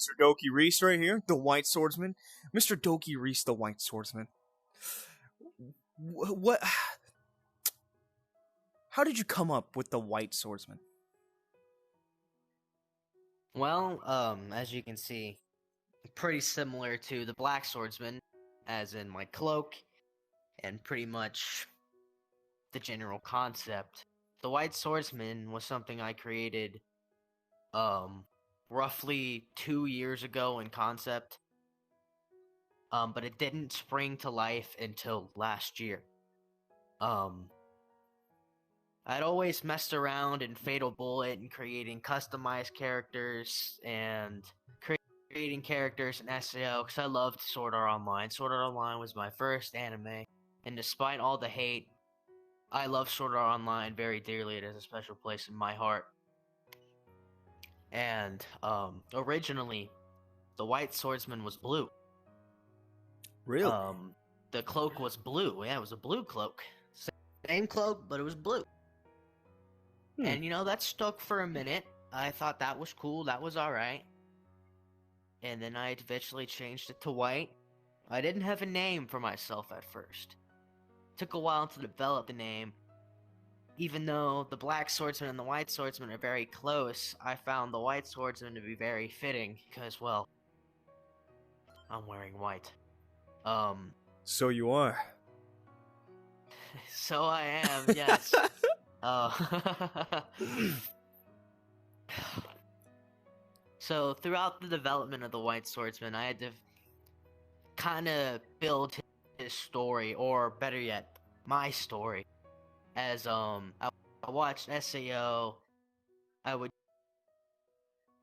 Mr. DokiReese right here, the White Swordsman. Mr. DokiReese, the White Swordsman. What? How did you come up with the White Swordsman? Well, as you can see, pretty similar to the Black Swordsman, as in my cloak, and pretty much the general concept. The White Swordsman was something I created, roughly 2 years ago in concept. But it didn't spring to life until last year. I'd always messed around in Fatal Bullet and creating customized characters and creating characters in SAO because I loved Sword Art Online. Sword Art Online was my first anime, and despite all the hate, I love Sword Art Online very dearly. It has a special place in my heart. And originally, the White Swordsman was blue. Really? The cloak was blue. Yeah, it was a blue cloak. Same cloak, but it was blue. And, that stuck for a minute. I thought that was cool. That was alright. And then I eventually changed it to white. I didn't have a name for myself at first. Took a while to develop the name. Even though the Black Swordsman and the White Swordsman are very close, I found the White Swordsman to be very fitting. Because, well, I'm wearing white. So you are. So I am, yes. So throughout the development of the White Swordsman, I had to kind of build his story, or better yet, my story. As I watched SAO, I would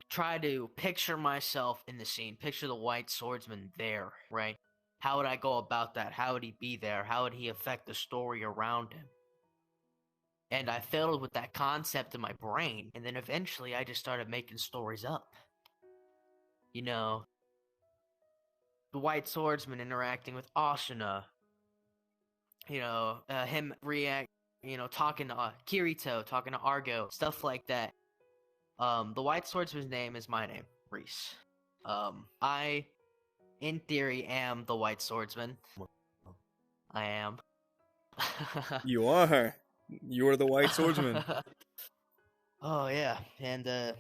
try to picture myself in the scene, picture the White Swordsman there, right? How would I go about that? How would he be there? How would he affect the story around him? And I fiddled with that concept in my brain, and then eventually I just started making stories up. The White Swordsman interacting with Asuna. Him talking to Kirito, talking to Argo, stuff like that. The White Swordsman's name is my name, Reese. I, in theory, am the White Swordsman. I am. You are. You are the White Swordsman. Oh, yeah. And,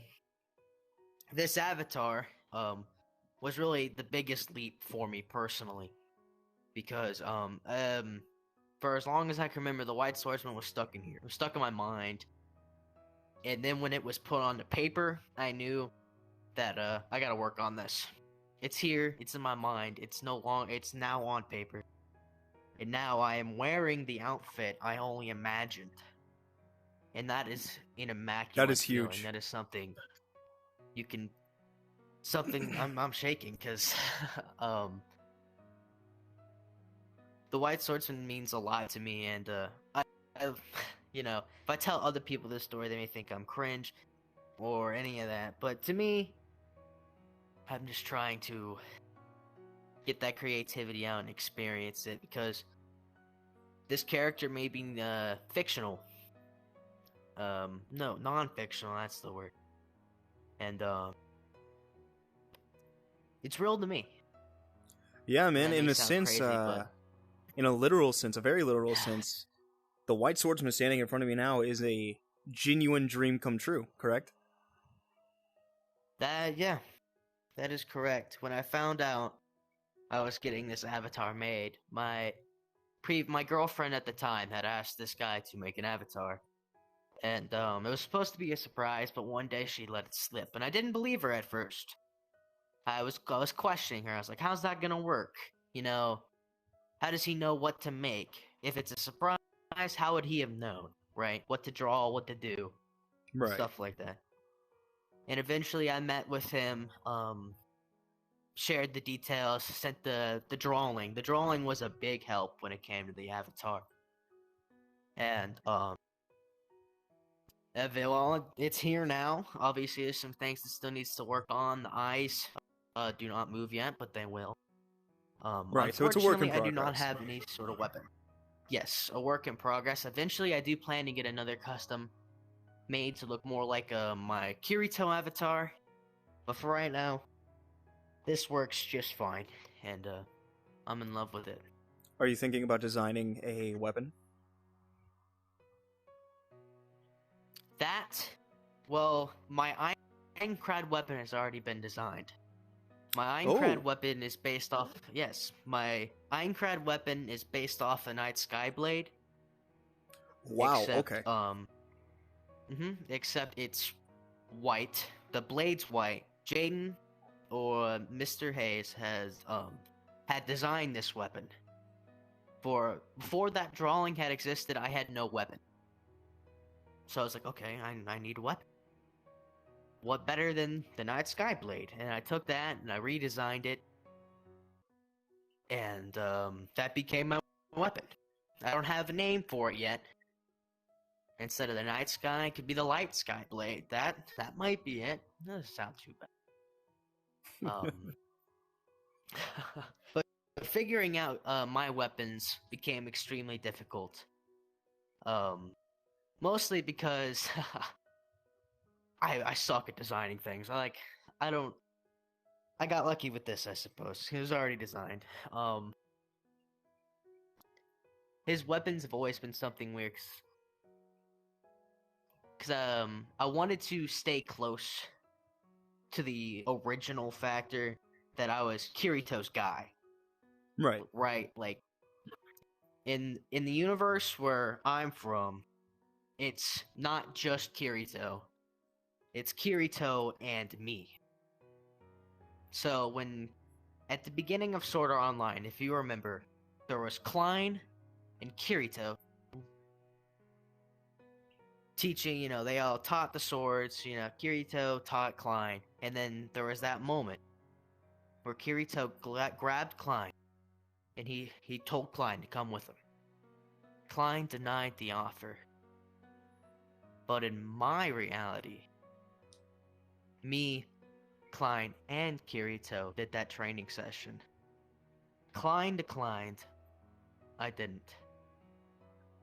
this avatar, was really the biggest leap for me personally. Because, for as long as I can remember, the White Swordsman was stuck in here. It was stuck in my mind. And then when it was put onto paper, I knew that, I gotta work on this. It's here, it's in my mind, it's now on paper. And now I am wearing the outfit I only imagined. And that is an immaculate That is feeling. huge. That is something you can... I'm shaking, because... the White Swordsman means a lot to me, and, if I tell other people this story, they may think I'm cringe, or any of that. But to me, I'm just trying to get that creativity out and experience it, because this character may be fictional. No, non-fictional, that's the word. And it's real to me. Yeah, man, That in may a sound sense, crazy, but... in a literal sense, a very literal sense, the White Swordsman standing in front of me now is a genuine dream come true, correct? Yeah, that is correct. When I found out I was getting this avatar made, my girlfriend at the time had asked this guy to make an avatar. And it was supposed to be a surprise, but one day she let it slip, and I didn't believe her at first. I was questioning her. I was like, how's that gonna work? How does he know what to make? If it's a surprise, how would he have known, right? What to draw, what to do, Right. stuff like that. And eventually I met with him, shared the details, sent the drawing. The drawing was a big help when it came to the avatar. And, it's here now. Obviously, there's some things that still needs to work on. The eyes do not move yet, but they will. Right, so it's a work in I do not progress. have any sort of weapon. Yes, a work in progress. Eventually, I do plan to get another custom made to look more like my Kirito avatar. But for right now, this works just fine, and I'm in love with it. Are you thinking about designing a weapon? That, well, my Aincrad weapon has already been designed. My Aincrad weapon is based off. Yes, my Aincrad weapon is based off a Night Skyblade. Wow. Except, Okay. except it's white. The blade's white. Jaden or Mr. Hayes has had designed this weapon. Before that drawing had existed, I had no weapon. So I was like, okay, I need a weapon. What better than the Night Skyblade? And I took that and I redesigned it, and that became my weapon. I don't have a name for it yet. Instead of the Night Sky, it could be the Light Skyblade. That might be it. That doesn't sound too bad. But figuring out my weapons became extremely difficult. Mostly because I suck at designing things. I got lucky with this, I suppose. It was already designed. His weapons have always been something weird. Because I wanted to stay close to the original factor that I was Kirito's guy. Right. Right, like, in the universe where I'm from, it's not just Kirito. It's Kirito and me. So at the beginning of Sword Art Online, if you remember, there was Klein and Kirito teaching, they all taught the swords, Kirito taught Klein, and then there was that moment where Kirito grabbed Klein, and he told Klein to come with him. Klein denied the offer. But in my reality, me, Klein, and Kirito did that training session. Klein declined. I didn't.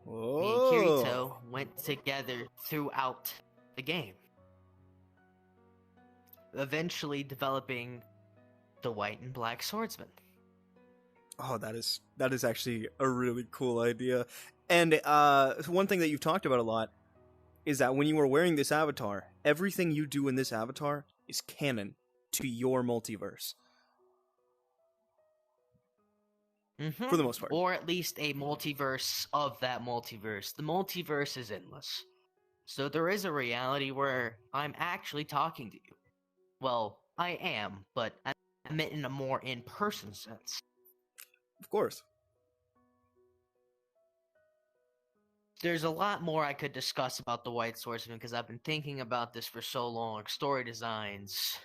Whoa. Me and Kirito went together throughout the game, eventually developing the White and Black Swordsman. Oh, that is actually a really cool idea. And one thing that you've talked about a lot is that when you are wearing this avatar, everything you do in this avatar is canon to your multiverse. Mm-hmm. For the most part. Or at least a multiverse of that multiverse. The multiverse is endless. So there is a reality where I'm actually talking to you. Well, I am, but I meant in a more in-person sense. Of course. There's a lot more I could discuss about the White Swordsman because I've been thinking about this for so long. Story designs.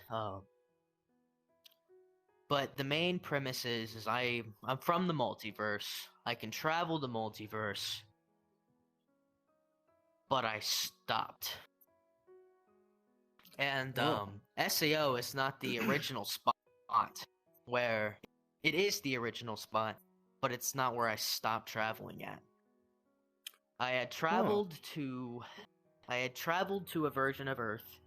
But the main premise is I'm from the multiverse. I can travel the multiverse. But I stopped. And SAO is not the original spot where it is the original spot, but it's not where I stopped traveling at. I had traveled to a version of Earth.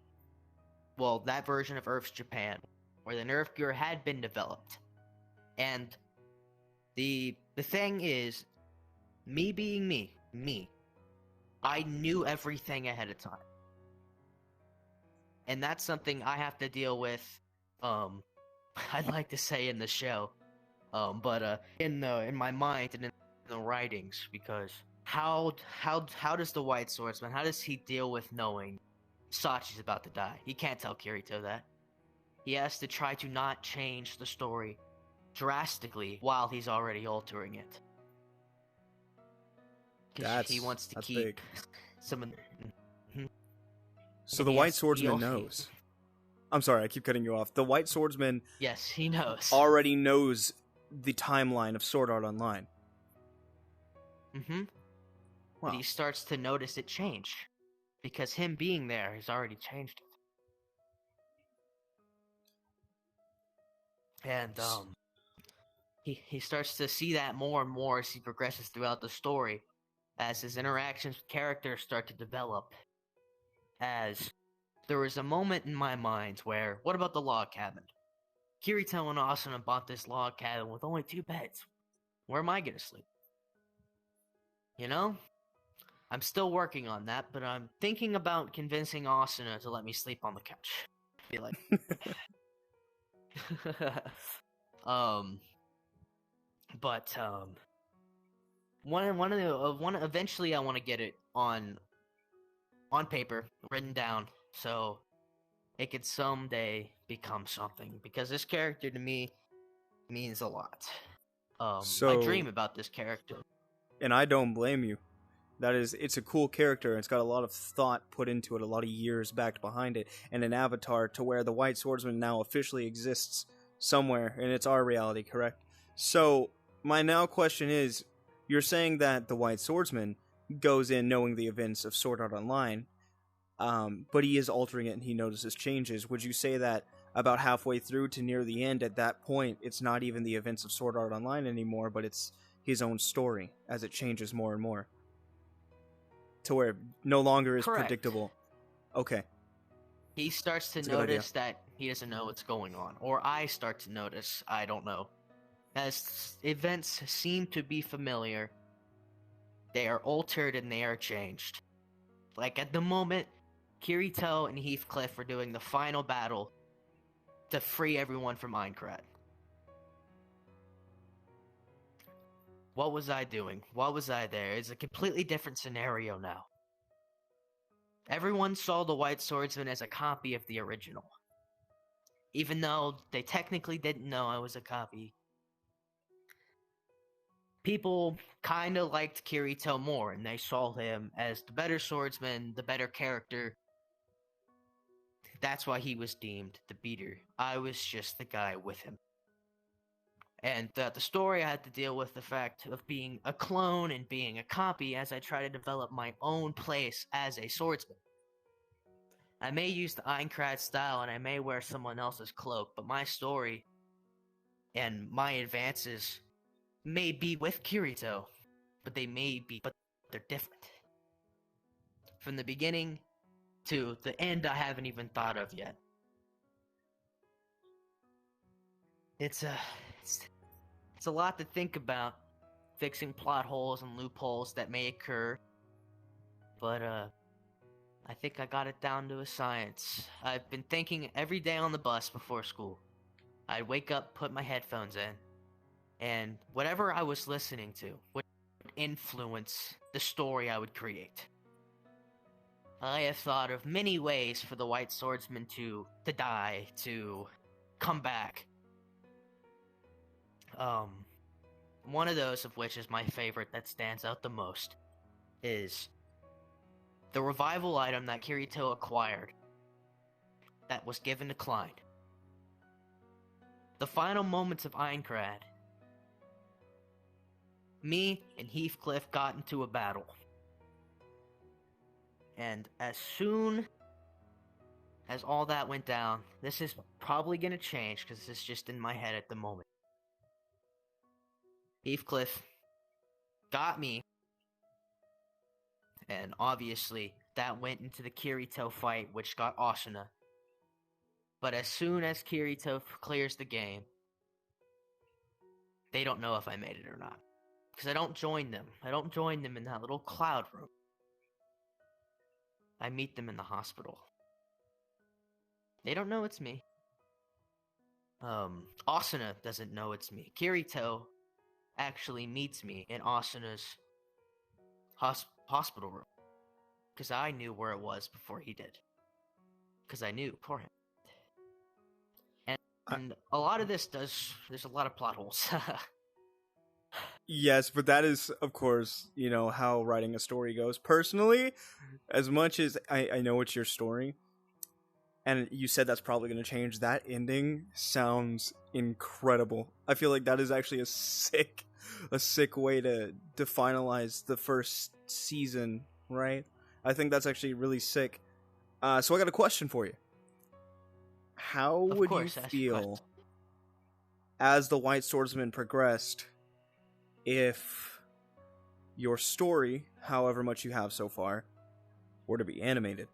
Well, that version of Earth's Japan, where the Nerf gear had been developed. And the thing is, me being me, I knew everything ahead of time. And that's something I have to deal with, I'd like to say in the show, but in my mind and in the writings, because how does the White Swordsman, how does he deal with knowing Sachi's about to die? He can't tell Kirito that. He has to try to not change the story drastically while he's already altering it. Because he wants to keep big. some of So the White Swordsman knows. I'm sorry, I keep cutting you off. The White Swordsman... Yes, he knows. ...already knows the timeline of Sword Art Online. Mm-hmm. Wow. But he starts to notice it change. Because him being there has already changed it. And, he starts to see that more and more as he progresses throughout the story. As his interactions with characters start to develop. As there was a moment in my mind where, what about the log cabin? Kirito and Asuna bought this log cabin with only 2 beds. Where am I gonna sleep? You know? I'm still working on that, but I'm thinking about convincing Asuna to let me sleep on the couch. Be like, but eventually I want to get it on paper, written down, so it could someday become something. Because this character to me means a lot. I dream about this character, and I don't blame you. It's a cool character. It's got a lot of thought put into it, a lot of years backed behind it, and an avatar to where the White Swordsman now officially exists somewhere, and it's our reality, correct? So, my now question is, you're saying that the White Swordsman goes in knowing the events of Sword Art Online, but he is altering it and he notices changes. Would you say that about halfway through to near the end, at that point, it's not even the events of Sword Art Online anymore, but it's his own story as it changes more and more? To where it no longer is Correct. predictable. Okay. He starts to notice that he doesn't know what's going on. Or I start to notice I don't know. As events seem to be familiar, they are altered and they are changed. Like at the moment, Kirito and Heathcliff are doing the final battle to free everyone from Aincrad. What was I doing? What was I there? It's a completely different scenario now. Everyone saw the White Swordsman as a copy of the original. Even though they technically didn't know I was a copy. People kinda liked Kirito more, and they saw him as the better swordsman, the better character. That's why he was deemed the beater. I was just the guy with him. And throughout the story, I had to deal with the fact of being a clone and being a copy as I try to develop my own place as a swordsman. I may use the Aincrad style and I may wear someone else's cloak, but my story and my advances may be with Kirito, but they're different. From the beginning to the end I haven't even thought of yet. It's a lot to think about, fixing plot holes and loopholes that may occur, but I think I got it down to a science. I've been thinking every day on the bus before school. I'd wake up, put my headphones in, and whatever I was listening to would influence the story I would create. I have thought of many ways for the White Swordsman to die, to come back. One of those of which is my favorite that stands out the most is the revival item that Kirito acquired that was given to Klein. The final moments of Aincrad, me and Heathcliff got into a battle. And as soon as all that went down, this is probably going to change because this is just in my head at the moment. Heathcliff got me, and obviously that went into the Kirito fight, which got Asuna. But as soon as Kirito clears the game, they don't know if I made it or not. Because I don't join them. I don't join them in that little cloud room. I meet them in the hospital. They don't know it's me. Asuna doesn't know it's me. Kirito actually meets me in Asuna's hospital room. Because I knew where it was before he did. Because I knew for him. And a lot of this there's a lot of plot holes. Yes, but that is, of course, how writing a story goes. Personally, as much as I know it's your story, and you said that's probably going to change, that ending sounds incredible. I feel like that is actually a sick way to finalize the first season, right? I think that's actually really sick. So I got a question for you. How would you feel as the White Swordsman progressed if your story, however much you have so far, were to be animated?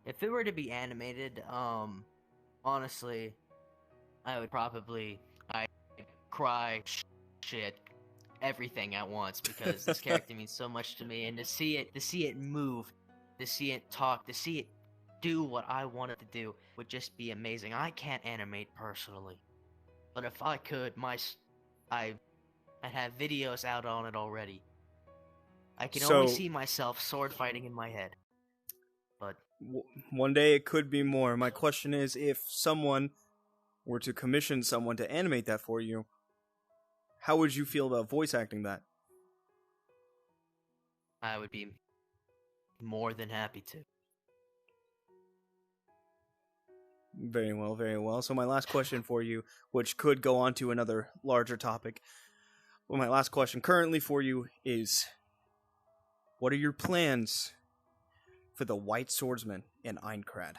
If it were to be animated, honestly, I would probably cry, shit, everything at once because this character means so much to me, and to see it move, to see it talk, to see it do what I wanted to do would just be amazing. I can't animate personally, but if I could, I'd have videos out on it already. I can only So see myself sword fighting in my head, but one day it could be more. My question is, if someone were to commission someone to animate that for you, how would you feel about voice acting that? I would be more than happy to. Very well, very well. So my last question for you, which could go on to another larger topic. Well, my last question currently for you is, what are your plans for the White Swordsman and Aincrad?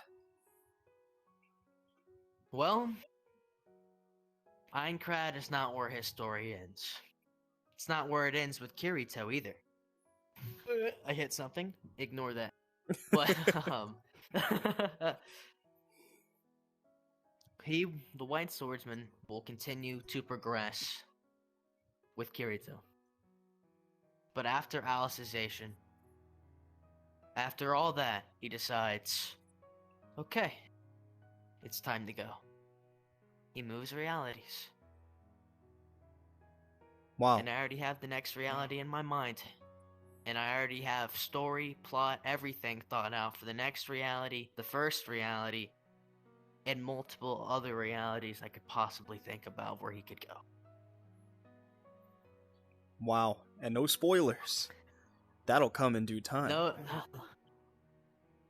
Well, Aincrad is not where his story ends. It's not where it ends with Kirito either. I hit something. Ignore that. But the White Swordsman, will continue to progress with Kirito. But after Alicization, after all that, he decides, okay, it's time to go. He moves realities. Wow. And I already have the next reality in my mind. And I already have story, plot, everything thought out for the next reality, the first reality, and multiple other realities I could possibly think about where he could go. Wow. And no spoilers. That'll come in due time. No,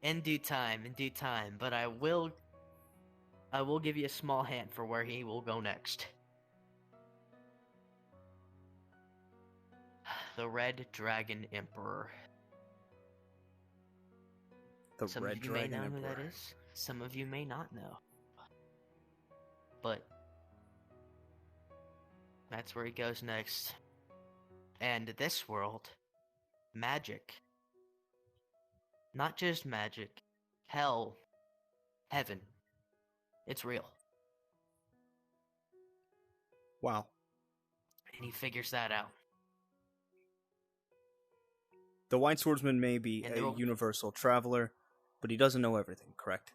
in due time, but I will give you a small hint for where he will go next. The Red Dragon Emperor. The Red Dragon Some of you may know Emperor. who that is. Some of you may not know. But that's where he goes next. And this world, magic. Not just magic. Hell. Heaven. It's real. Wow. And he figures that out. The White Swordsman may be And a universal traveler, but he doesn't know everything, correct?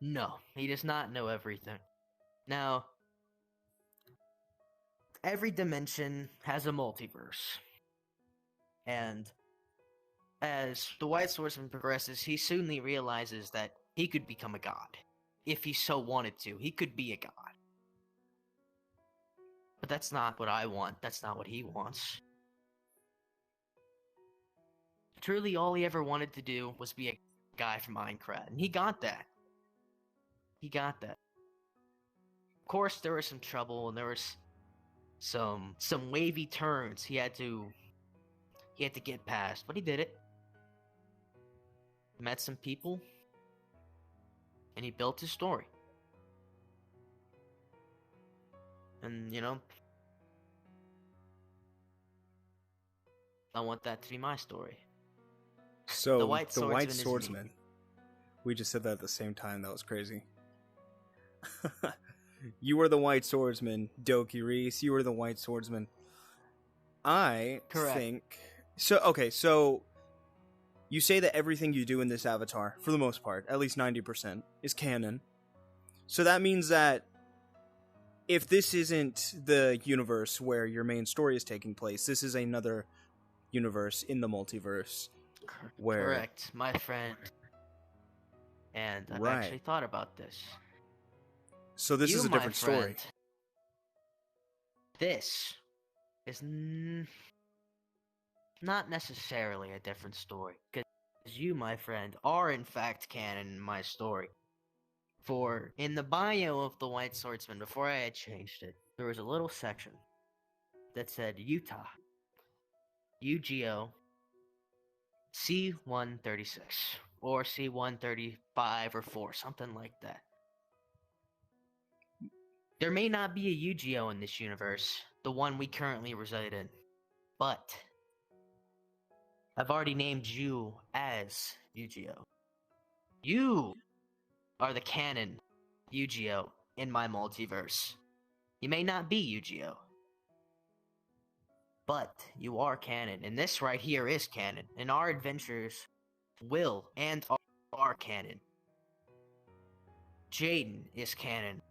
No, he does not know everything. Now, every dimension has a multiverse. And as the White Swordsman progresses, he soonly realizes that he could become a god. If he so wanted to, he could be a god. But that's not what I want. That's not what he wants. Truly, all he ever wanted to do was be a guy from Aincrad, and he got that. He got that. Of course, there was some trouble, and there was some wavy turns he had to get past, but he did it. Met some people, and he built his story. And, you know, I want that to be my story. So, The White Swordsman is me. Swordsman. We just said that at the same time. That was crazy. You were the White Swordsman, DokiReese. You were the White Swordsman. I Correct. think... So you say that everything you do in this avatar, for the most part, at least 90%, is canon. So that means that if this isn't the universe where your main story is taking place, this is another universe in the multiverse. Where... Correct, my friend. And I've Right. actually thought about this. So this is a my different story. friend, This is not necessarily a different story, because you, my friend, are in fact canon in my story. For in the bio of the White Swordsman, before I had changed it, there was a little section that said Utah, UGO, C-136, or C-135 or 4, something like that. There may not be a UGO in this universe, the one we currently reside in, but I've already named you as UGO. You are the canon Yu-Gi-Oh in my multiverse. You may not be Yu-Gi-Oh, but you are canon, and this right here is canon, and our adventures will and are canon. Jaden is canon.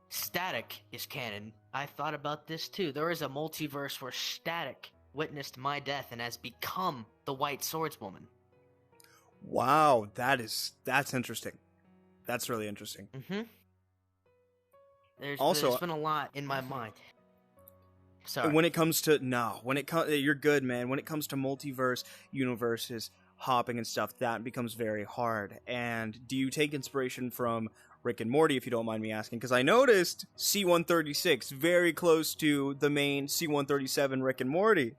Static is canon. I thought about this too. There is a multiverse where Static witnessed my death and has become the White Swordswoman. Wow, that's interesting. That's really interesting. Mm-hmm. Also, there's been a lot in my mind. Sorry. When it comes to you're good, man. When it comes to multiverse universes, hopping and stuff, that becomes very hard. And do you take inspiration from Rick and Morty, if you don't mind me asking? Because I noticed C-136 very close to the main C-137 Rick and Morty.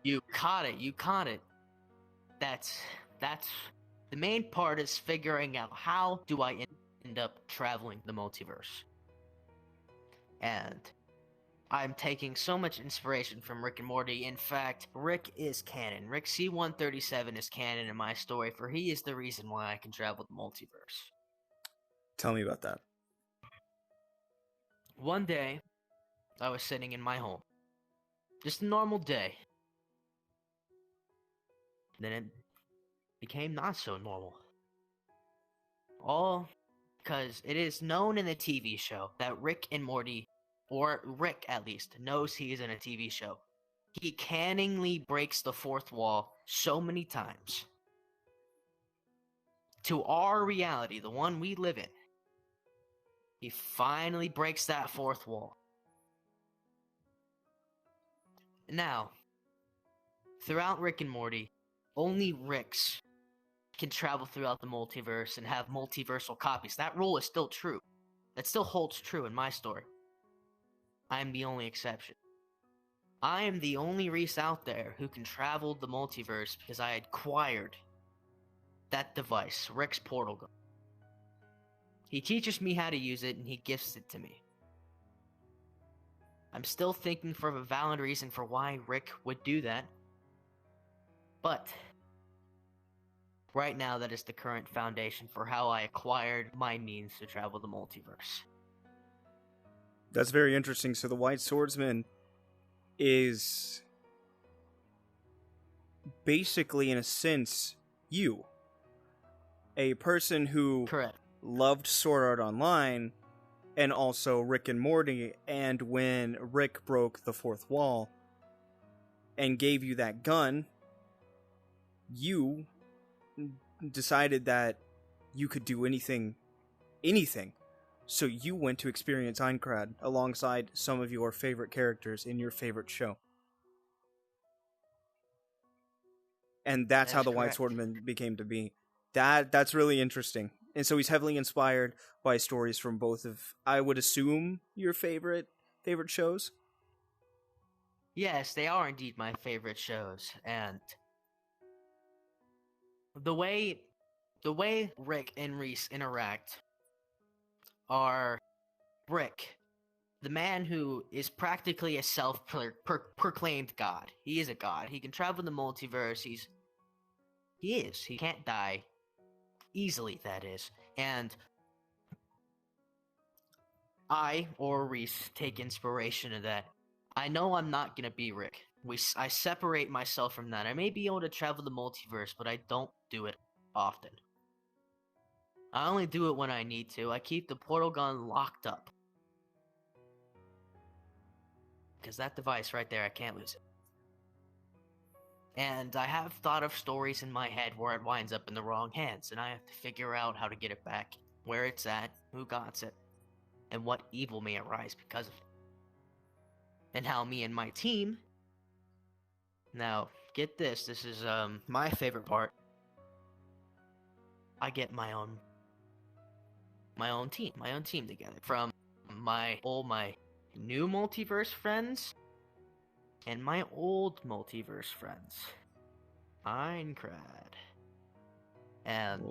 You caught it. That's the main part is figuring out how do I end up traveling the multiverse. And I'm taking so much inspiration from Rick and Morty. In fact, Rick is canon. Rick C-137 is canon in my story, for he is the reason why I can travel the multiverse. Tell me about that. One day, I was sitting in my home. Just a normal day. Then it became not so normal. All because it is known in the TV show that Rick and Morty, or Rick at least, knows he is in a TV show. He canningly breaks the fourth wall so many times. To our reality, the one we live in, he finally breaks that fourth wall. Now, throughout Rick and Morty, only Ricks can travel throughout the multiverse and have multiversal copies. That rule is still true. That still holds true in my story. I am the only exception. I am the only Reese out there who can travel the multiverse because I acquired that device, Rick's portal gun. He teaches me how to use it and he gifts it to me. I'm still thinking for a valid reason for why Rick would do that. But right now, that is the current foundation for how I acquired my means to travel the multiverse. That's very interesting. So the White Swordsman is basically, in a sense, you. A person who Correct. loved Sword Art Online and also Rick and Morty, and when Rick broke the fourth wall and gave you that gun, you decided that you could do anything. So you went to experience Aincrad alongside some of your favorite characters in your favorite show. And that's how the White Swordsman became to be. That's really interesting. And so he's heavily inspired by stories from both of, I would assume, your favorite shows? Yes, they are indeed my favorite shows, and the way Rick and Reese interact are Rick, the man who is practically a self-proclaimed god. He is a god. He can travel the multiverse. He can't die easily, that is. And I, or Reese, take inspiration of that. I know I'm not gonna be Rick. I separate myself from that. I may be able to travel the multiverse, but I don't do it often. I only do it when I need to. I keep the portal gun locked up. Because that device right there, I can't lose it. And I have thought of stories in my head where it winds up in the wrong hands, and I have to figure out how to get it back, where it's at, who got it, and what evil may arise because of it. And how me and my team... Now, get this. This is my favorite part. I get my own team together from my new multiverse friends and my old multiverse friends, Aincrad, and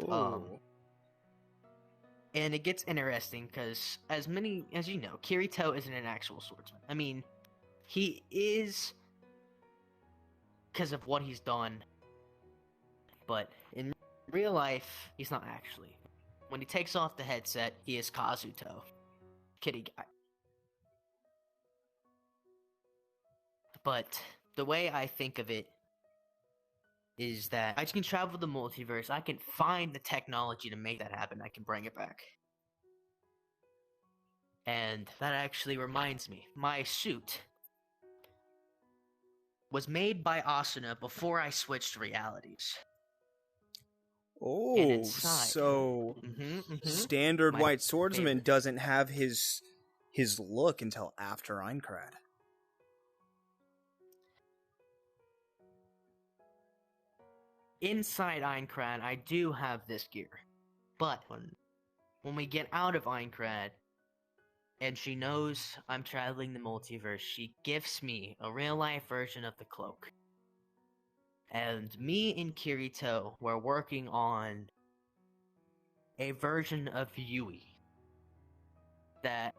and it gets interesting because as you know, Kirito isn't an actual swordsman. I mean, he is because of what he's done, but in real life, he's not actually. When he takes off the headset, he is Kazuto. Kitty guy. But the way I think of it is that I can travel the multiverse, I can find the technology to make that happen, I can bring it back. And that actually reminds me, my suit was made by Asuna before I switched realities. Oh, so standard My White Swordsman favorite. doesn't have his look until after Aincrad. Inside Aincrad, I do have this gear. But when we get out of Aincrad, and she knows I'm traveling the multiverse, she gifts me a real-life version of the cloak. And me and Kirito were working on a version of Yui that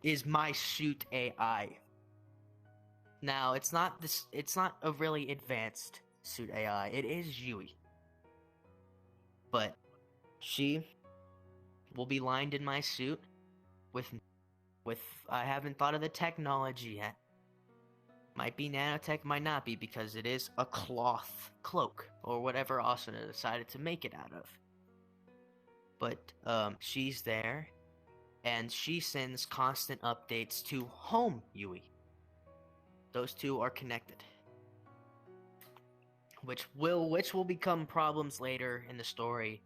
is my suit AI. Now, it's not a really advanced suit AI. It is Yui. But she will be lined in my suit with I haven't thought of the technology yet. Might be nanotech, might not be, because it is a cloth cloak, or whatever Asuna decided to make it out of. But she's there, and she sends constant updates to Home Yui. Those two are connected. Which will become problems later in the story.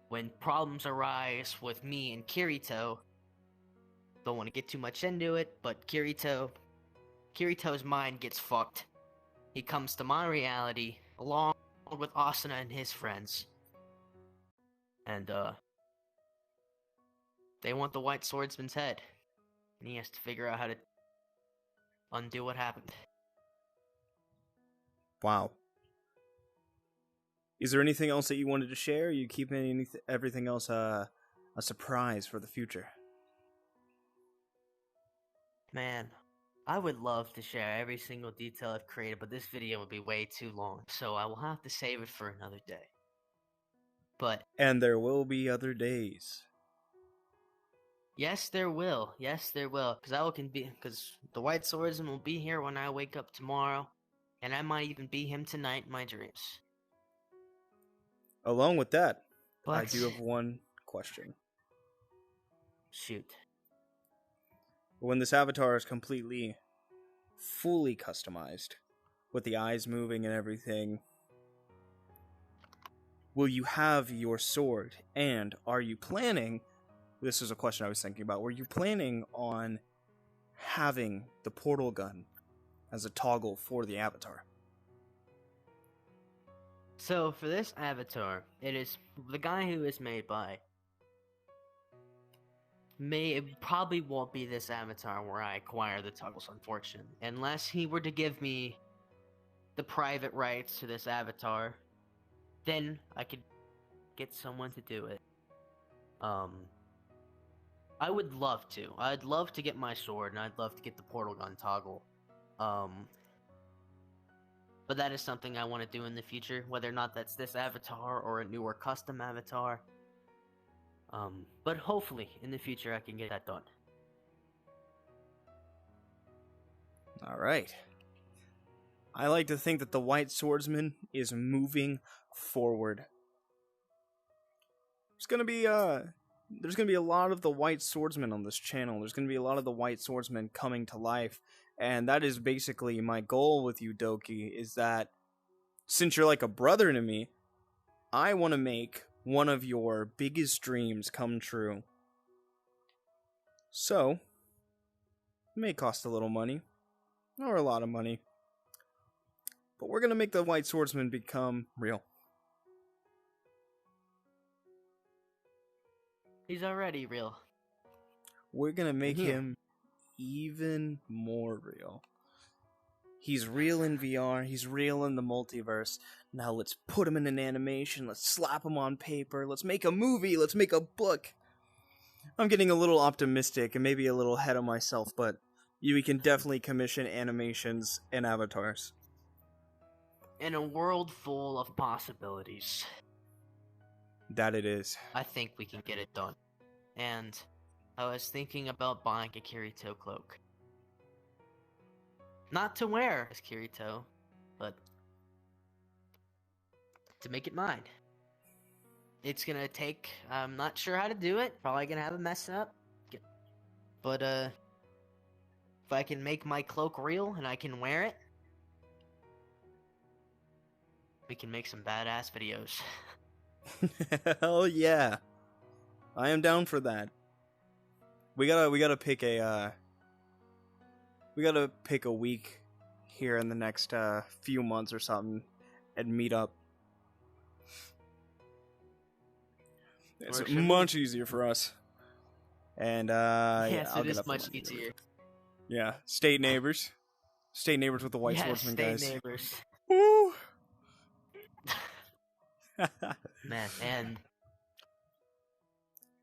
When problems arise with me and Kirito. Don't want to get too much into it, but Kirito's mind gets fucked. He comes to my reality, along with Asuna and his friends. And, they want the White Swordsman's head. And he has to figure out how to undo what happened. Wow. Is there anything else that you wanted to share? Or are you keeping everything else a surprise for the future? Man, I would love to share every single detail I've created, but this video would be way too long, so I will have to save it for another day. But and there will be other days. Yes, there will. Yes, there will. Because the White Swordsman will be here when I wake up tomorrow, and I might even be him tonight in my dreams. Along with that, But I do have one question. Shoot. When this avatar is fully customized, with the eyes moving and everything, will you have your sword? And are you planning, this is a question I was thinking about, were you planning on having the portal gun as a toggle for the avatar? So, for this avatar, it is the guy who is made by. It probably won't be this avatar where I acquire the toggles, unfortunately. Unless he were to give me the private rights to this avatar, then I could get someone to do it. I would love to. I'd love to get my sword, and I'd love to get the portal gun toggle. But that is something I want to do in the future, whether or not that's this avatar or a newer custom avatar. But hopefully, in the future, I can get that done. Alright. I like to think that the White Swordsman is moving forward. There's gonna be a lot of the White Swordsman on this channel. There's gonna be a lot of the White Swordsman coming to life. And that is basically my goal with you, Doki, is that since you're like a brother to me, I want to make one of your biggest dreams come true. So, it may cost a little money, or a lot of money, but we're going to make the White Swordsman become real. He's already real. We're going to make him even more real. He's real in VR, he's real in the multiverse. Now let's put him in an animation, let's slap him on paper, let's make a movie, let's make a book. I'm getting a little optimistic and maybe a little ahead of myself, but we can definitely commission animations and avatars. In a world full of possibilities. That it is. I think we can get it done. And I was thinking about buying a Kirito cloak. Not to wear as Kirito, but to make it mine. It's gonna take, I'm not sure how to do it, probably gonna have a mess up. But, if I can make my cloak real and I can wear it, we can make some badass videos. Hell yeah. I am down for that. We gotta pick a week here in the next few months or something and meet up. It's much easier for us. And yes, I'll it get is up much on it. easier. Yeah, state neighbors with the White Swordsman state guys. neighbors. Woo! Man, and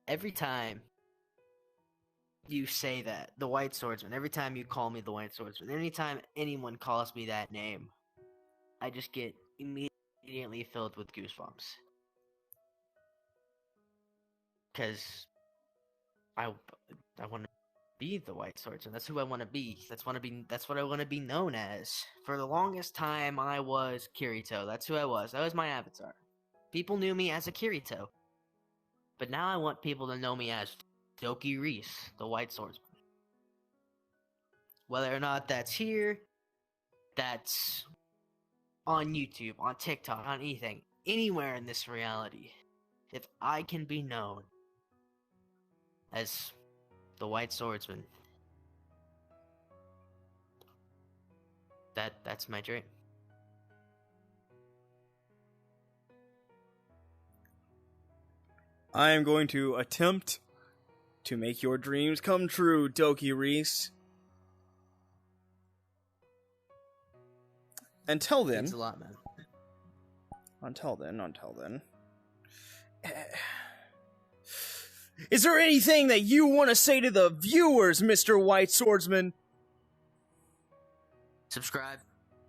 every time you say that, the White Swordsman, every time you call me the White Swordsman, anytime anyone calls me that name, I just get immediately filled with goosebumps. Because I want to be the White Swordsman. That's who I want to be. That's what I want to be known as. For the longest time, I was Kirito. That's who I was. That was my avatar. People knew me as a Kirito. But now I want people to know me as DokiReese, the White Swordsman. Whether or not that's here, that's on YouTube, on TikTok, on anything, anywhere in this reality. If I can be known as the White Swordsman, that's my dream. I am going to attempt to make your dreams come true, DokiReese. Until then, Thanks a lot, man. Until then. Is there anything that you want to say to the viewers, Mr. White Swordsman? Subscribe,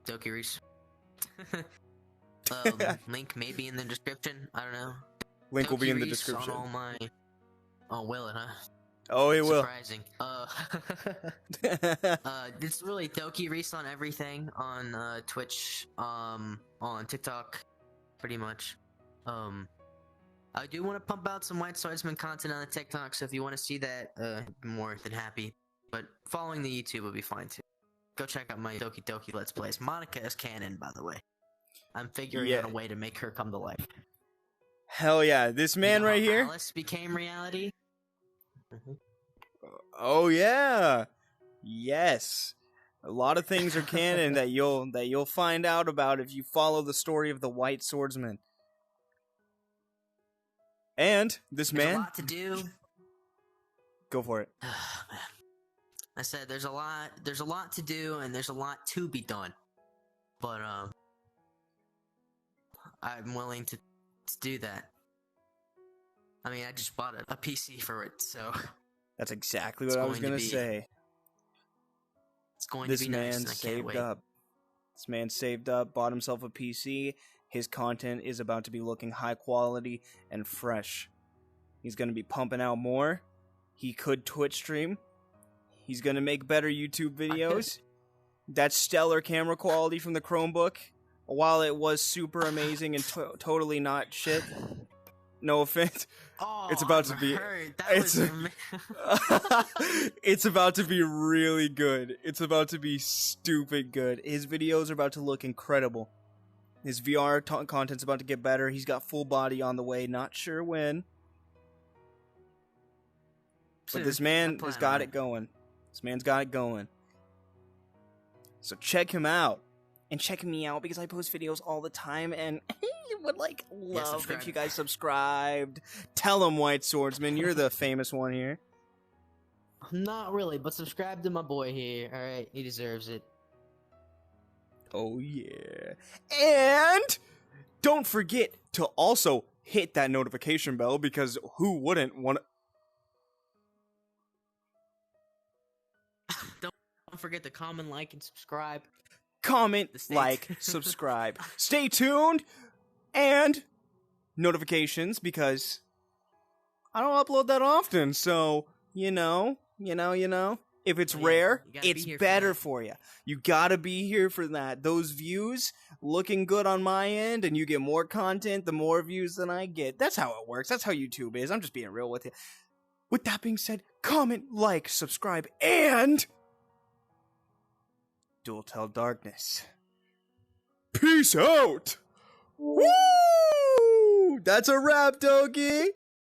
DokiReese. Link may be in the description. I don't know. Link will be in the DokiReese description. On all my... Oh, will it, huh? Oh, it will. Surprising. It's really DokiReese on everything. On Twitch, on TikTok, pretty much. I do want to pump out some White Swordsman content on the TikTok, so if you want to see that, more than happy. But following the YouTube will be fine too. Go check out my Doki Doki Let's Plays. Monica is canon, by the way. I'm figuring out a way to make her come to life. Hell yeah, this man right here. Alice became reality. Oh yeah, yes. A lot of things are canon that you'll find out about if you follow the story of the White Swordsman. And this There's man. a lot to do. Go for it. Man. I said there's a lot to do and there's a lot to be done. But I'm willing to do that. I mean, I just bought a PC for it, so that's exactly what I was gonna say. It's going to be nice. This man saved up. This man saved up, bought himself a PC. His content is about to be looking high quality and fresh. He's gonna be pumping out more. He could Twitch stream. He's gonna make better YouTube videos. That stellar camera quality from the Chromebook, while it was super amazing and totally not shit. No offense. Oh, it's about to be. It's about to be really good. It's about to be stupid good. His videos are about to look incredible. His VR content's about to get better. He's got full body on the way. Not sure when. But this man has got it going. This man's got it going. So check him out. And check me out because I post videos all the time and would love if you guys subscribed. Tell him, White Swordsman, you're the famous one here. Not really, but subscribe to my boy here. Alright, he deserves it. Oh yeah. And don't forget to also hit that notification bell because who wouldn't want to... Don't forget to comment, like, and subscribe. Comment, like, subscribe. Stay tuned, and notifications because I don't upload that often. So, you know. If it's Oh, yeah, rare, you gotta be it's here for better that. for you. You gotta be here for that. Those views looking good on my end, and you get more content, the more views than I get. That's how it works. That's how YouTube is. I'm just being real with you. With that being said, comment, like, subscribe, and Dual Tell Darkness. Peace out! Woo! That's a wrap, Doki!